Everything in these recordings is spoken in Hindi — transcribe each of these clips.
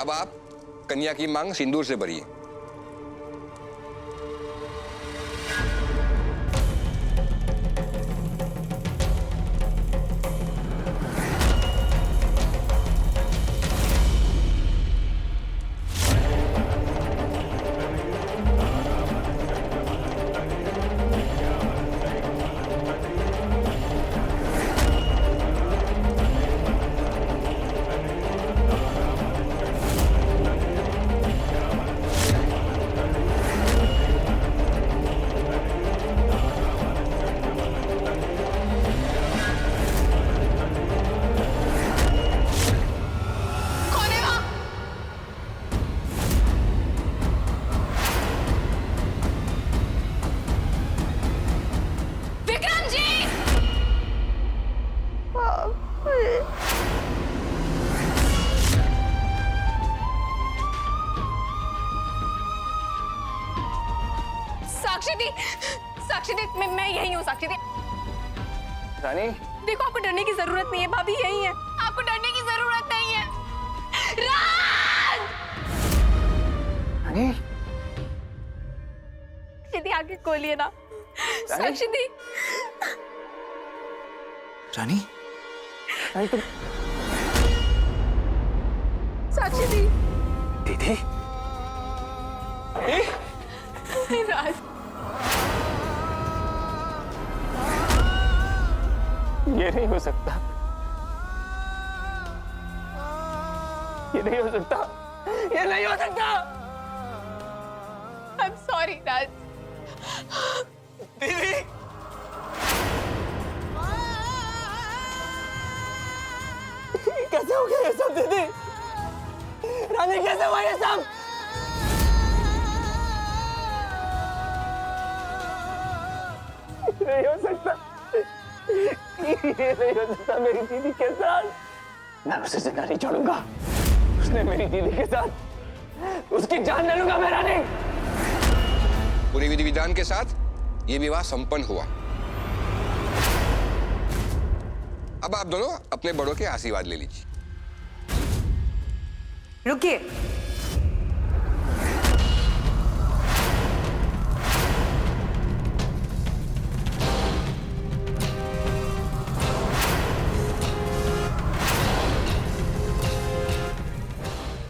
अब आप कन्या की मांग सिंदूर से भरिए। साक्षी दी, मैं यही हूँ साक्षी दी। रानी देखो आपको डरने की जरूरत नहीं है, भाभी यही है, आपको डरने की जरूरत नहीं है। राज! रानी दीदी आगे खोलिए ना। साक्षी दी। रानी रानी तुम साक्षी दी। दीदी राज ये नहीं हो सकता, ये नहीं हो सकता, ये नहीं हो सकता। I'm sorry राज। दीदी कैसे हो गया ये सब? दीदी रानी कैसे हुआ ये सब? नहीं हो सकता, ये नहीं हो सकता मेरी दीदी के साथ। मैं उसे जिंदा नहीं छोड़ूंगा। उसने मेरी दीदी के साथ उसकी जान ले लूंगा मैं। रानी पूरे विधि विधान के साथ ये विवाह संपन्न हुआ। अब आप दोनों अपने बड़ों के आशीर्वाद ले लीजिए। रुकिए,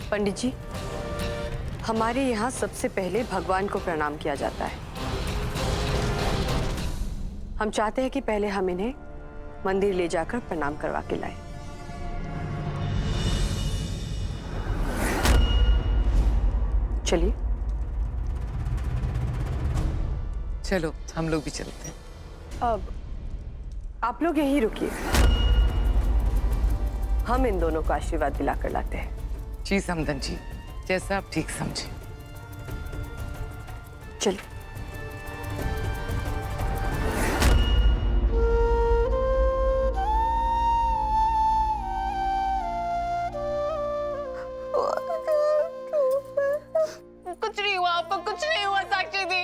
पंडित जी, हमारे यहाँ सबसे पहले भगवान को प्रणाम किया जाता है। हम चाहते हैं कि पहले हम इन्हें मंदिर ले जाकर प्रणाम करवा के लाएं। चलिए। चलो हम लोग भी चलते हैं। अब आप लोग यहीं रुकिए, हम इन दोनों को आशीर्वाद दिलाकर लाते हैं। जी समदन जी, जैसा आप ठीक समझे। चलिए। कुछ नहीं हुआ आपको, कुछ नहीं हुआ साक्षी दी।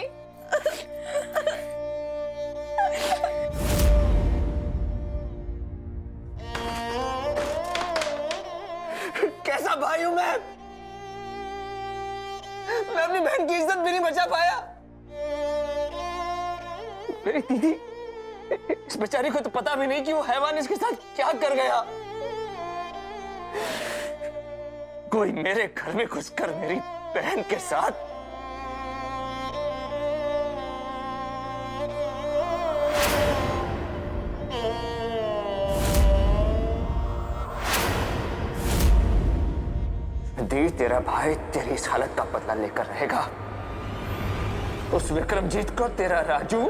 कैसा भाई हूं मैं अपनी बहन की इज्जत भी नहीं बचा पाया। मेरी दीदी, इस बेचारी को तो पता भी नहीं कि वो हैवान इसके साथ क्या कर गया। कोई मेरे घर में घुसकर मेरी बहन के साथ दी, तेरा भाई तेरी इस हालत का बदला लेकर रहेगा। उस विक्रमजीत को तेरा राजू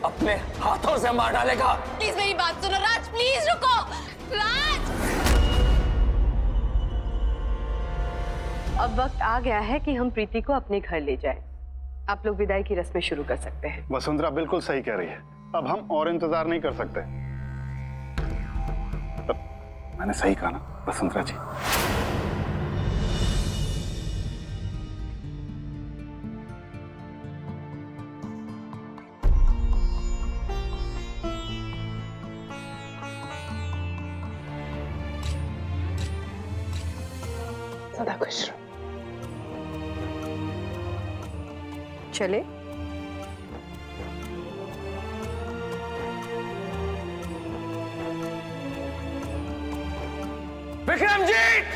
अपने हाथों से मार डालेगा। प्लीज मेरी बात सुनो राज, प्लीज रुको। राज! अब वक्त आ गया है कि हम प्रीति को अपने घर ले जाएं। आप लोग विदाई की रस्में शुरू कर सकते हैं। वसुंधरा बिल्कुल सही कह रही है, अब हम और इंतजार नहीं कर सकते। मैंने सही कहा ना वसुंधरा जी? सदा खुश रहो। चले। विक्रमजीत!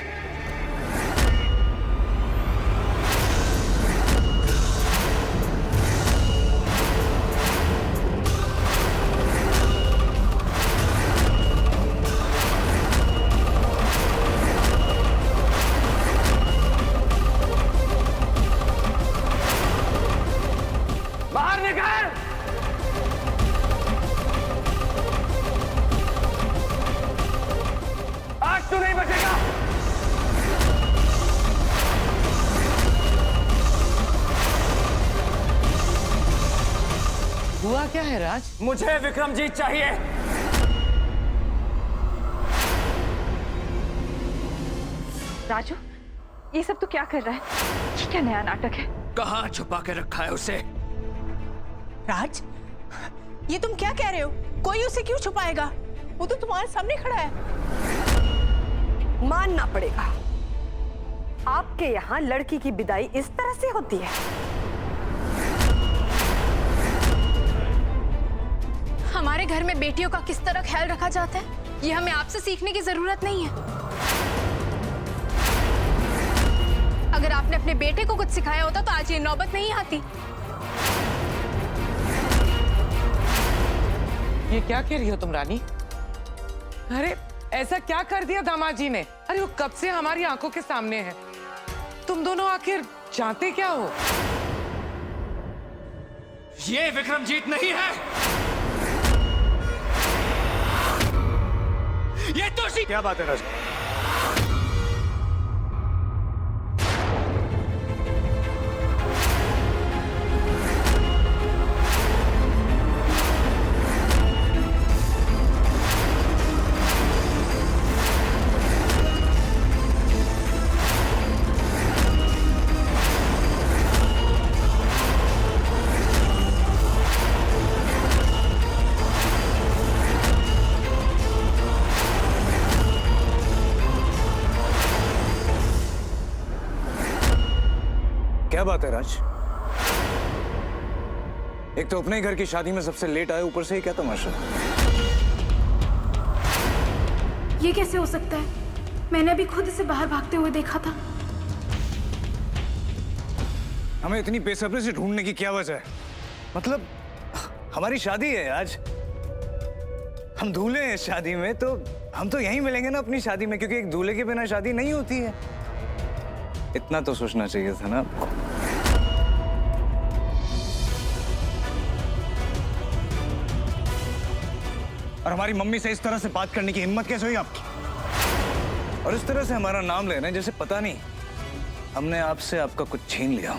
बाहर निकल! आज तू नहीं बचेगा। हुआ क्या है राज? मुझे विक्रमजीत चाहिए। राजू, ये सब तू क्या कर रहा है? ये क्या नया नाटक है? कहाँ छुपा के रखा है उसे? राज, ये तुम क्या कह रहे हो? कोई उसे क्यों छुपाएगा? वो तो तुम्हारे सामने खड़ा है। मानना पड़ेगा, आपके यहाँ लड़की की विदाई इस तरह से होती है। हमारे घर में बेटियों का किस तरह ख्याल रखा जाता है, ये हमें आपसे सीखने की जरूरत नहीं है। अगर आपने अपने बेटे को कुछ सिखाया होता तो आज ये नौबत नहीं आती। ये क्या कह रही हो तुम रानी? अरे ऐसा क्या कर दिया दामाद जी ने? अरे वो कब से हमारी आंखों के सामने है। तुम दोनों आखिर चाहते क्या हो? ये विक्रमजीत नहीं है, ये तुलसी। क्या बात है राज? क्या बात है राज? एक तो अपने ही घर की शादी में सबसे लेट आए, ऊपर से ही क्या तमाशा? ये कैसे हो सकता है? मैंने अभी खुद इसे बाहर भागते हुए देखा था। हमें इतनी बेसब्री से ढूंढने की क्या वजह है? मतलब हमारी शादी है आज, हम दूल्हे हैं शादी में, तो हम तो यहीं मिलेंगे ना अपनी शादी में, क्योंकि एक दूल्हे के बिना शादी नहीं होती है। इतना तो सोचना चाहिए था ना आपको। और हमारी मम्मी से इस तरह से बात करने की हिम्मत कैसे हुई आपकी? और इस तरह से हमारा नाम ले रहे हैं जैसे पता नहीं हमने आपसे आपका कुछ छीन लिया।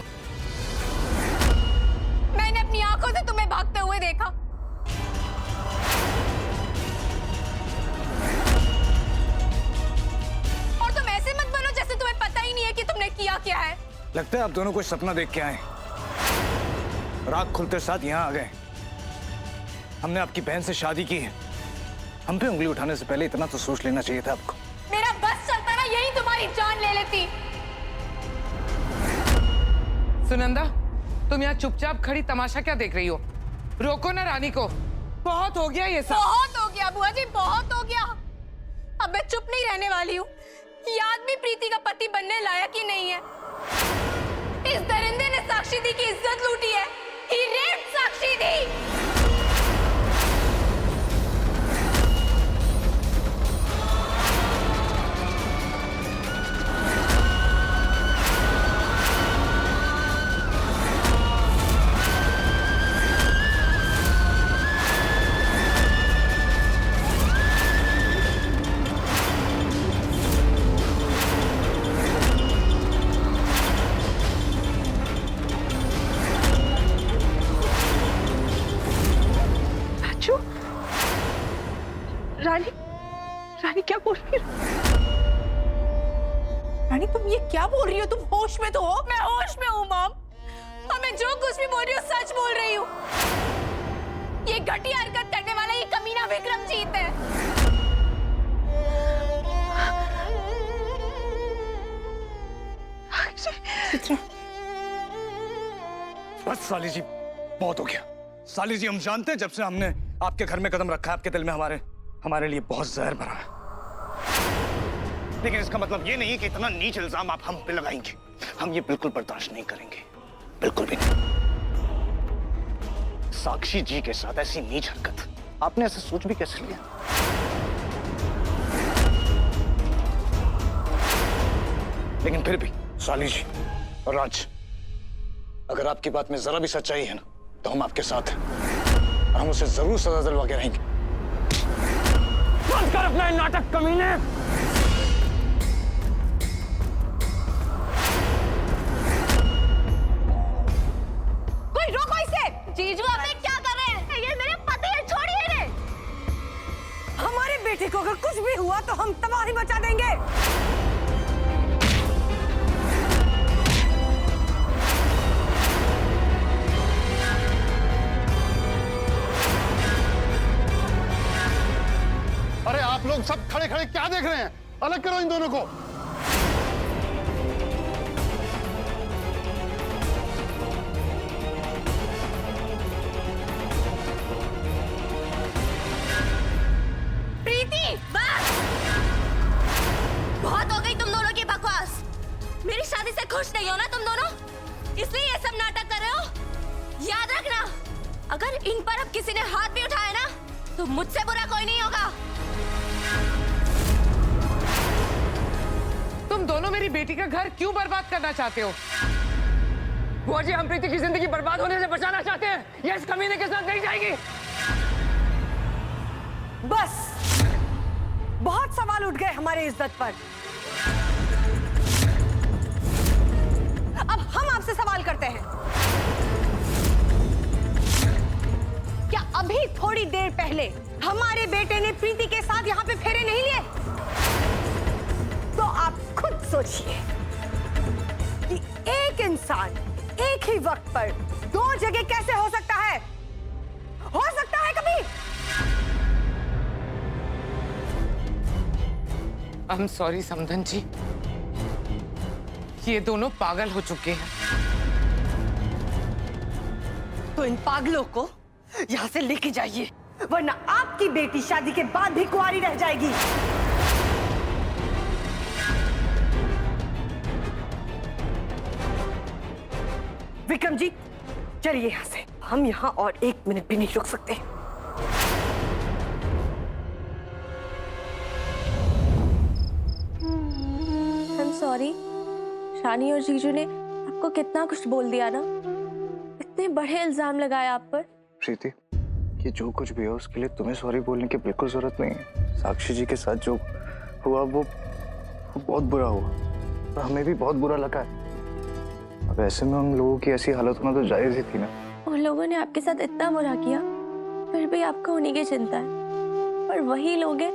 मैंने अपनी आंखों से तुम्हें भागते हुए देखा। और तुम ऐसे मत बनो जैसे तुम्हें पता ही नहीं है कि तुमने किया क्या है। लगता है आप दोनों कोई सपना देख के आए, रात खुलते साथ यहाँ आ गए। हमने आपकी बहन से शादी की है, हम पे उंगली उठाने से पहले इतना तो सोच लेना चाहिए था आपको। मेरा बस चलता ना यही तुम्हारी जान ले लेती। सुनंदा, तुम यहाँ चुपचाप खड़ी तमाशा क्या देख रही हो? रोको ना रानी को, बहुत हो गया ये सब। बहुत हो गया बुआ जी, बहुत हो गया। अब मैं चुप नहीं रहने वाली हूँ। ये आदमी प्रीति का पति बनने लायक ही नहीं है। इस दरिंदे ने साक्षी दी की इज्जत लूटी है। He raped साक्षी दी। रानी, रानी क्या बोल रही हो? रानी तुम ये क्या बोल रही हो? तुम होश में तो हो? मैं होश में हूँ मॉम, और मैं जो कुछ भी बोल रही हूँ सच बोल रही हूँ। ये घटिया हरकत करने वाला ये कमीना विक्रमजीत है। चित्रा, बस साली जी, बहुत हो गया। साली जी, हम जानते हैं जब से हमने आपके घर में कदम रखा है, आपके दिल में हमारे लिए बहुत जहर भरा है। लेकिन इसका मतलब ये नहीं है कि इतना नीच इल्जाम आप हम पे लगाएंगे। हम ये बिल्कुल बर्दाश्त नहीं करेंगे, बिल्कुल भी नहीं। साक्षी जी के साथ ऐसी नीच हरकत आपने ऐसे सोच भी कैसे लिया? लेकिन फिर भी साली जी और राज, अगर आपकी बात में जरा भी सच्चाई है ना, तो हम आपके साथ हैं और हम उसे जरूर सजा दिलवा के रहेंगे। बंद कर अपना नाटक, कमीने। कोई रोको इसे। जीजू आप ये क्या कर रहे हैं? ये मेरे पति हैं, छोड़िए इन्हें। हमारे बेटे को अगर कुछ भी हुआ तो हम तबाही मचा देंगे। अरे आप लोग सब खड़े खड़े क्या देख रहे हैं? अलग करो इन दोनों को। प्रीति, बस! बहुत हो गई तुम दोनों की बकवास। मेरी शादी से खुश नहीं हो ना तुम दोनों, इसलिए ये सब नाटक कर रहे हो। याद रखना, अगर इन पर अब किसी ने हाथ भी उठाया ना, तो मुझसे बुरा कोई नहीं होगा। तुम दोनों मेरी बेटी का घर क्यों बर्बाद करना चाहते हो? बुआ जी, हम प्रीति की जिंदगी बर्बाद होने से बचाना चाहते हैं। ये इस कमीने के साथ नहीं जाएगी। बस, बहुत सवाल उठ गए हमारे इज्जत पर। अब हम आपसे सवाल करते हैं, क्या अभी थोड़ी देर पहले हमारे बेटे ने प्रीति के साथ यहाँ पे फेरे नहीं लिए? तो आप खुद सोचिए कि एक इंसान एक ही वक्त पर दो जगह कैसे हो सकता है? हो सकता है कभी? आई एम सॉरी समधन जी, ये दोनों पागल हो चुके हैं। तो इन पागलों को यहाँ से लेके जाइए, वरना आपकी बेटी शादी के बाद भी कुंवारी रह जाएगी। विक्रम जी, चलिए यहाँ से। हम यहाँ और 1 मिनट भी नहीं रुक सकते। I'm sorry, शानी और जीजू ने आपको कितना कुछ बोल दिया ना, इतने बड़े इल्जाम लगाए आप पर। प्रीति, ये जो कुछ भी हो उसके लिए तुम्हें सॉरी बोलने की बिल्कुल जरूरत नहीं है। साक्षी जी के साथ जो हुआ वो बहुत बुरा हुआ और हमें भी बहुत बुरा लगा है। अब ऐसे में उन लोगों की ऐसी हालत होना तो जायज ही थी ना। उन लोगों ने आपके साथ इतना बुरा किया, फिर भी आपको उन्हीं की चिंता है। पर वही लोग हैं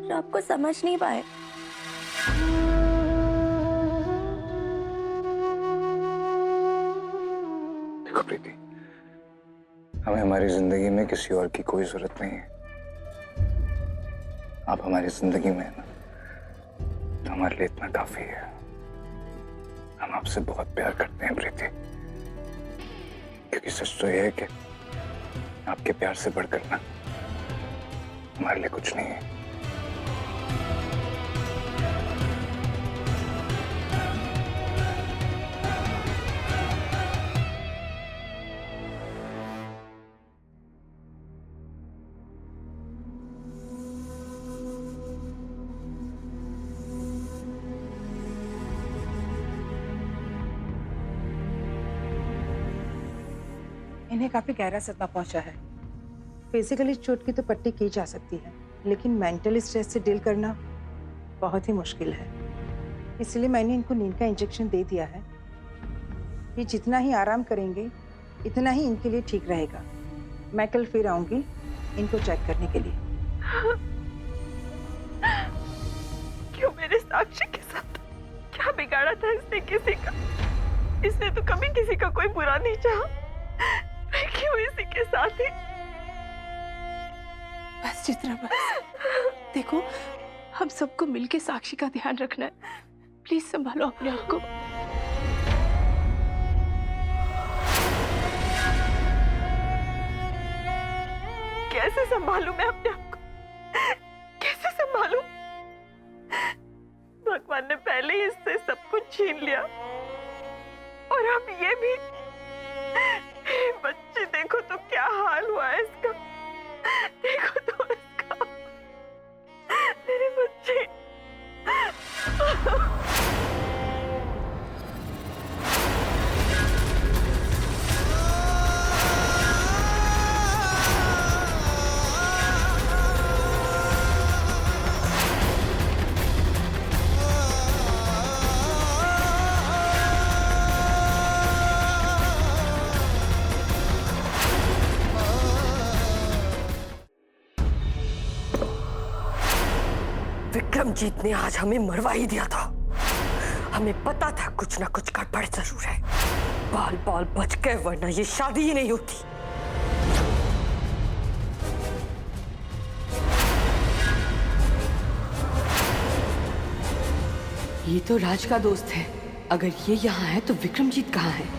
जो आपको समझ नहीं पाए। देखो प्रीति, हमें हमारी जिंदगी में किसी और की कोई जरूरत नहीं है। आप हमारी जिंदगी में है ना, तो हमारे लिए इतना काफी है। हम आपसे बहुत प्यार करते हैं प्रीति, क्योंकि सच तो यह है कि आपके प्यार से बढ़कर ना हमारे लिए कुछ नहीं है। इन्हें काफी गहरा सदमा पहुंचा है। फिजिकली चोट की तो पट्टी की जा सकती है, लेकिन मेंटली स्ट्रेस से डील करना बहुत ही मुश्किल है। इसलिए मैंने इनको नींद का इंजेक्शन दे दिया है। ये जितना ही आराम करेंगे इतना ही इनके लिए ठीक रहेगा। मैं कल फिर आऊंगी इनको चेक करने के लिए। क्यों मेरे साक्षी के साथ क्या बिगाड़ा था इसने किसी का? इसने तो कभी किसी का कोई बुरा नहीं चाहा। मैं क्यों इसी के साथ ही? बस चित्रा, बस देखो, हम सबको मिलके साक्षी का ध्यान रखना है। प्लीज संभालो अपने आप को। कैसे संभालूं मैं अपने आप को, कैसे संभालूं? भगवान ने पहले ही इससे सब कुछ छीन लिया और अब ये भी। बच्ची देखो तो क्या हाल हुआ है इसका, देखो तो इसका, मेरे बच्चे। विक्रमजीत ने आज हमें मरवा ही दिया था। हमें पता था कुछ ना कुछ गड़बड़ जरूर है। बाल बाल बच गए, वरना ये शादी ही नहीं होती। ये तो राज का दोस्त है। अगर ये यहाँ है तो विक्रमजीत कहाँ है?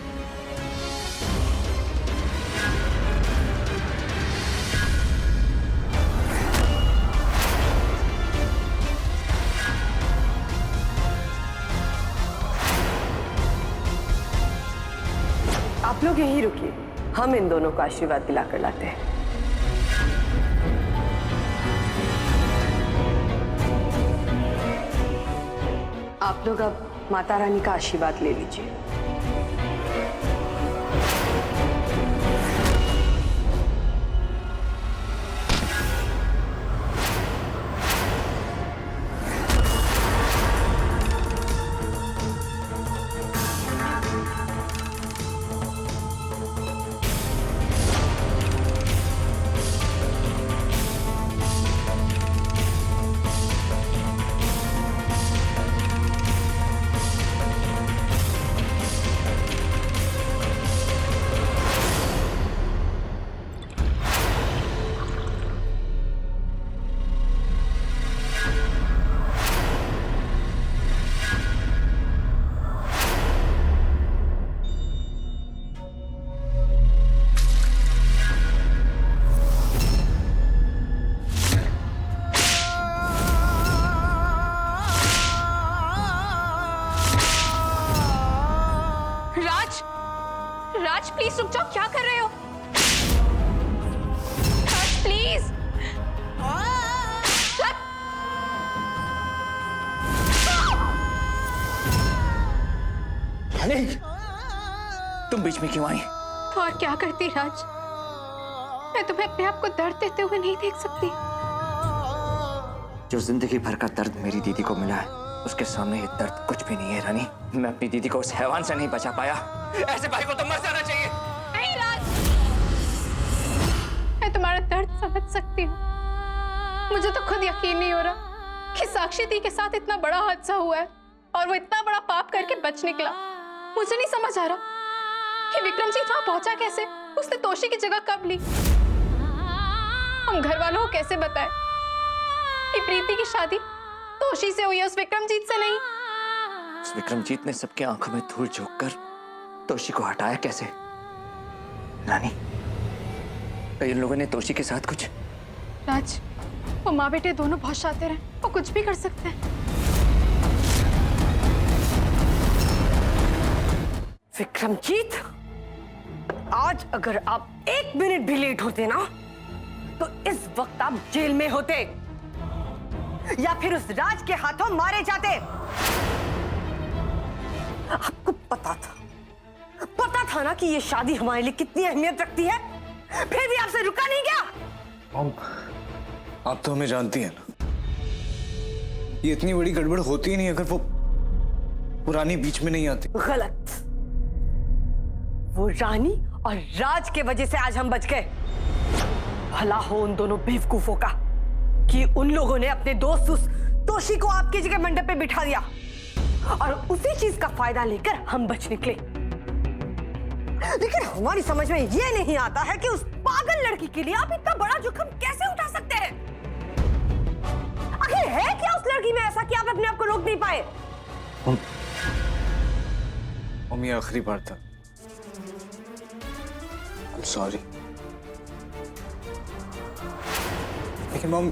आप लोग यहीं रुकिए, हम इन दोनों को आशीर्वाद दिलाकर लाते हैं। आप लोग अब माता रानी का आशीर्वाद ले लीजिए। राज प्लीज रुक जाओ, क्या कर रहे हो? राज प्लीज। रानी, तुम बीच में क्यों आई? तो और क्या करती राज, मैं तुम्हें अपने आप को दर्द देते हुए नहीं देख सकती। जो जिंदगी भर का दर्द मेरी दीदी को मिला है, उसके सामने ये दर्द कुछ भी नहीं है रानी। मैं अपनी दीदी को उस हैवान से नहीं बचा पाया। ऐसे भाई को तो मर जाना चाहिए। नहीं राज, मैं तुम्हारा दर्द समझ सकती हूँ। मुझे तो खुद यकीन नहीं हो रहा कि साक्षी दी के साथ इतना बड़ा हादसा हुआ है और वो इतना बड़ा पाप करके बच निकला। मुझे नहीं समझ आ रहा कि विक्रमजीत वहां पहुंचा कैसे, उसने तोशी की जगह कब ली। हम घर वालों को कैसे बताएं कि प्रीति की शादी तोशी से हुई है, उस विक्रमजीत से नहीं। उस विक्रमजीत ने सबके आंखों में धूल झोंककर तोशी को हटाया कैसे? रानी, इन लोगों ने तोशी के साथ कुछ? राज, वो माँ बेटे दोनों बहुत शातिर हैं, वो कुछ भी कर सकते हैं। विक्रमजीत, आज अगर आप 1 मिनट भी लेट होते ना, तो इस वक्त आप जेल में होते या फिर उस राज के हाथों मारे जाते। आपको पता था ना कि ये शादी हमारे लिए कितनी अहमियत रखती है, फिर भी आपसे रुका नहीं गया। आप तो हमें जानती हैं ना, ये इतनी बड़ी गड़बड़ होती ही नहीं अगर वो रानी बीच में नहीं आती। गलत। वो रानी और राज के वजह से आज हम बच गए। भला हो उन दोनों बेवकूफों का कि उन लोगों ने अपने दोस्त उस तोशी को आपकी जगह मंडप पे बिठा दिया और उसी चीज का फायदा लेकर हम बच निकले। लेकिन हमारी समझ में ये नहीं आता है कि उस पागल लड़की के लिए आप इतना बड़ा जोखिम कैसे उठा सकते हैं। आखिर है क्या उस लड़की में ऐसा कि आप अपने आप को रोक नहीं पाए? मम्मी, आखिरी बार था। I'm sorry. लेकिन मॉम,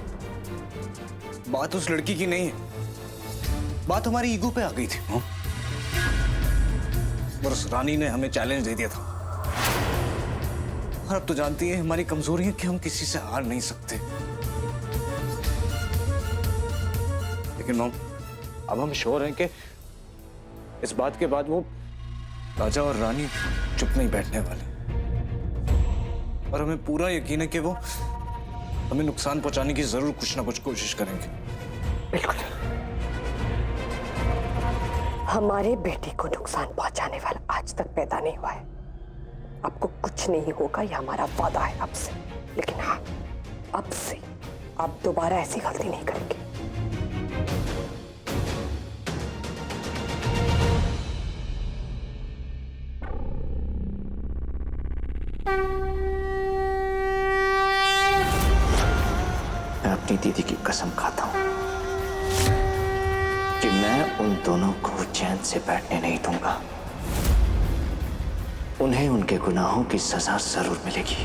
बात उस लड़की की नहीं है, बात हमारी ईगो पे आ गई थी मॉम। और उस रानी ने हमें चैलेंज दे दिया था। और अब तो जानती है हमारी कमजोरी है कि हम किसी से हार नहीं सकते। लेकिन मॉम, अब हम श्योर हैं कि इस बात के बाद वो राजा और रानी चुप नहीं बैठने वाले। और हमें पूरा यकीन है कि वो हमें नुकसान पहुंचाने की जरूर कुछ ना कुछ कोशिश करेंगे। बिल्कुल। हमारे बेटे को नुकसान पहुंचाने वाला आज तक पैदा नहीं हुआ है। आपको कुछ नहीं होगा, यह हमारा वादा है आपसे। लेकिन हाँ, अब से आप दोबारा ऐसी गलती नहीं करेंगे। मैं अपनी दीदी की कसम खाता हूं कि मैं उन दोनों को चैन से बैठने नहीं दूंगा। उन्हें उनके गुनाहों की सजा जरूर मिलेगी।